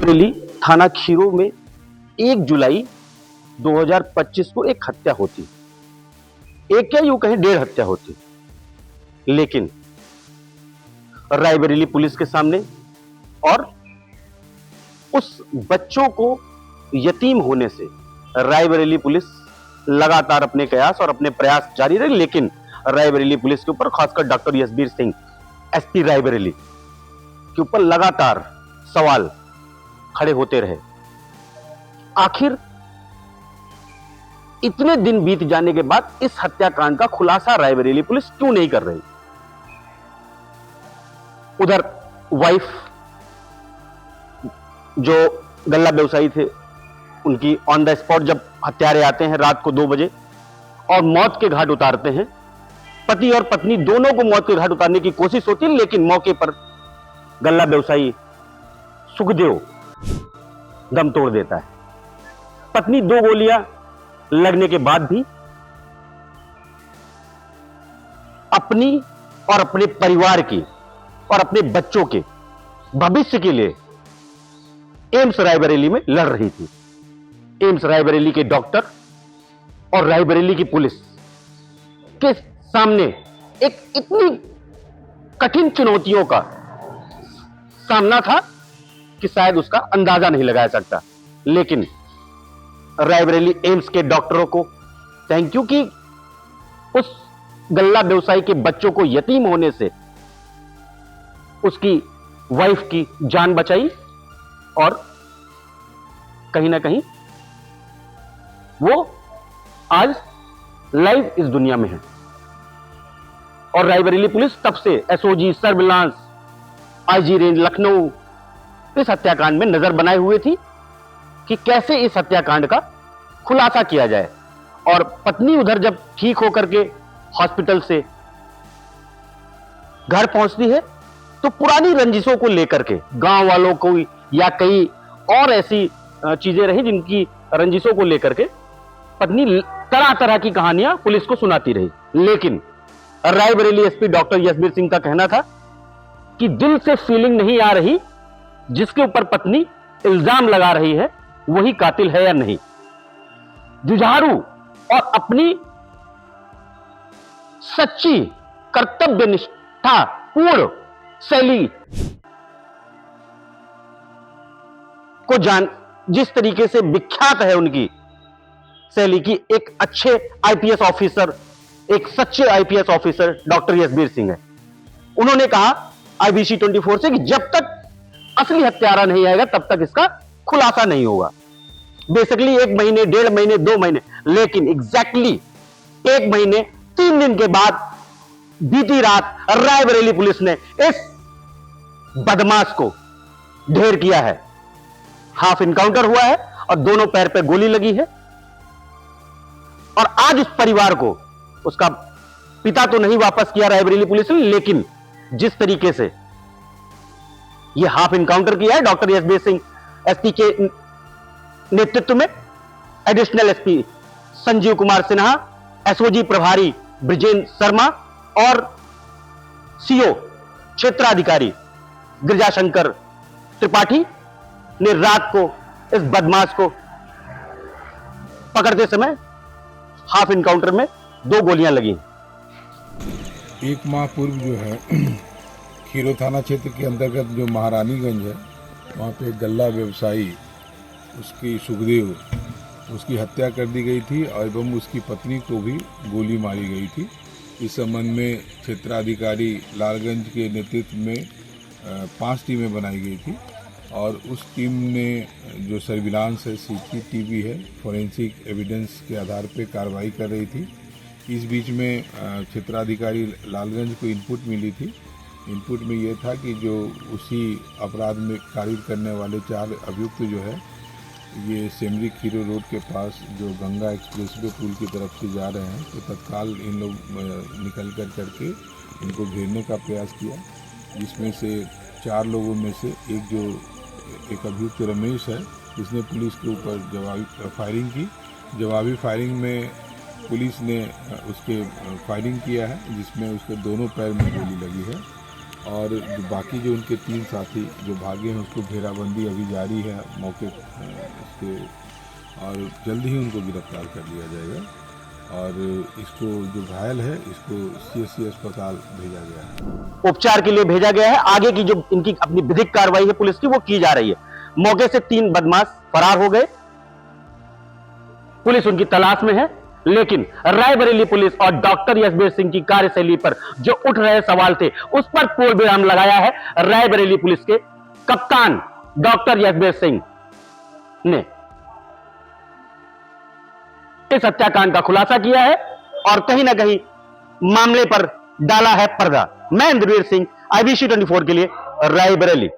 रायबरेली थाना खीरो में 1 जुलाई 2025 को एक हत्या होती, एक क्या यूं कहें 1.5 हत्या होती। लेकिन रायबरेली पुलिस के सामने और उस बच्चों को यतीम होने से रायबरेली पुलिस लगातार अपने कयास और अपने प्रयास जारी रहे। लेकिन रायबरेली पुलिस के ऊपर, खासकर डॉक्टर यशबीर सिंह एसपी रायबरेली के ऊपर लगातार सवाल खड़े होते रहे। आखिर इतने दिन बीत जाने के बाद इस हत्याकांड का खुलासा रायबरेली पुलिस क्यों नहीं कर रही? उधर वाइफ जो गल्ला व्यवसायी थे, उनकी ऑन द स्पॉट जब हत्यारे आते हैं रात को 2 बजे और मौत के घाट उतारते हैं, पति और पत्नी दोनों को मौत के घाट उतारने की कोशिश होती है। लेकिन मौके पर गल्ला व्यवसायी सुखदेव दम तोड़ देता है। पत्नी 2 गोलियां लगने के बाद भी अपनी और अपने परिवार की और अपने बच्चों के भविष्य के लिए एम्स रायबरेली में लड़ रही थी। एम्स रायबरेली के डॉक्टर और रायबरेली की पुलिस के सामने एक इतनी कठिन चुनौतियों का सामना था कि शायद उसका अंदाजा नहीं लगाया सकता। लेकिन रायबरेली एम्स के डॉक्टरों को थैंक यू कि उस गल्ला व्यवसायी के बच्चों को यतीम होने से उसकी वाइफ की जान बचाई और कहीं ना कहीं वो आज लाइव इस दुनिया में है। और रायबरेली पुलिस तब से SOG, surveillance, IG range Lucknow इस हत्याकांड में नजर बनाए हुए थी कि कैसे इस हत्याकांड का खुलासा किया जाए। और पत्नी उधर जब ठीक होकर के हॉस्पिटल से घर पहुंचती है तो पुरानी रंजिशों को लेकर के गांव वालों को या कई और ऐसी चीजें रही जिनकी रंजिशों को लेकर के पत्नी तरह तरह की कहानियां पुलिस को सुनाती रही। लेकिन रायबरेली एसपी डॉक्टर यशबीर सिंह का कहना था कि दिल से फीलिंग नहीं आ रही, जिसके ऊपर पत्नी इल्जाम लगा रही है वही कातिल है या नहीं। जुझारू और अपनी सच्ची कर्तव्य निष्ठा पूर्ण शैली को जिस तरीके से विख्यात है उनकी शैली की, एक अच्छे आईपीएस ऑफिसर, एक सच्चे IPS officer doctor Yashbir Singh है। उन्होंने कहा आईबीसी 24 से कि जब तक असली हत्यारा नहीं आएगा तब तक इसका खुलासा नहीं होगा। बेसिकली 1 महीने, 1.5 महीने, 2 महीने, लेकिन एग्जैक्टली 1 महीने 3 दिन के बाद बीती रात रायबरेली पुलिस ने इस बदमाश को ढेर किया है। हाफ इनकाउंटर हुआ है और दोनों पैर पे गोली लगी है। और आज उस परिवार को उसका पिता तो नहीं वापस किया रायबरेली पुलिस ने, लेकिन जिस तरीके से यह हाफ इनकाउंटर किया है डॉक्टर यशबीर सिंह एसपी के नेतृत्व में, additional SP Sanjeev Kumar Sinha, SOG प्रभारी ब्रिजेंद्र शर्मा और सीओ क्षेत्राधिकारी गिरिजाशंकर त्रिपाठी ने रात को इस बदमाश को पकड़ते समय हाफ इनकाउंटर में 2 गोलियां लगी। 1 माह पूर्व जो है खीरो थाना क्षेत्र के अंतर्गत जो महारानीगंज है, वहाँ पे गल्ला व्यवसायी उसकी सुखदेव, उसकी हत्या कर दी गई थी और एवं उसकी पत्नी को भी गोली मारी गई थी। इस संबंध में क्षेत्राधिकारी लालगंज के नेतृत्व में 5 टीमें बनाई गई थी और उस टीम ने जो सर्विलांस है, सीसीटीवी है, फोरेंसिक एविडेंस के आधार पर कार्रवाई कर रही थी। इस बीच में क्षेत्राधिकारी लालगंज को इनपुट मिली थी। इनपुट में ये था कि जो उसी अपराध में कार्य करने वाले 4 अभियुक्त जो है, ये सेमरी खीरो रोड के पास जो गंगा एक्सप्रेसवे पुल की तरफ से जा रहे हैं, तो तत्काल इन लोग निकल कर करके इनको घेरने का प्रयास किया, जिसमें से 4 लोगों में से एक अभियुक्त रमेश है, जिसने पुलिस के ऊपर जवाबी फायरिंग की। जवाबी फायरिंग में पुलिस ने उसके फायरिंग किया है, जिसमें उसके दोनों पैर में गोली लगी है और जो बाकी जो उनके 3 साथी जो भागे हैं उसको घेराबंदी अभी जारी है मौके इसके, और जल्द ही उनको गिरफ्तार कर लिया जाएगा। और इसको जो घायल है इसको CSC अस्पताल भेजा गया है, उपचार के लिए भेजा गया है। आगे की जो इनकी अपनी विधिक कार्रवाई है पुलिस की वो की जा रही है। मौके से 3 बदमाश फरार हो गए, पुलिस उनकी तलाश में है। लेकिन रायबरेली पुलिस और डॉक्टर यशबीर सिंह की कार्यशैली पर जो उठ रहे सवाल थे उस पर पूर्ण विराम लगाया है रायबरेली पुलिस के कप्तान डॉक्टर यशबीर सिंह ने। इस हत्याकांड का खुलासा किया है और कहीं ना कहीं मामले पर डाला है पर्दा। मैं इंद्रवीर सिंह, IBC 24 के लिए रायबरेली।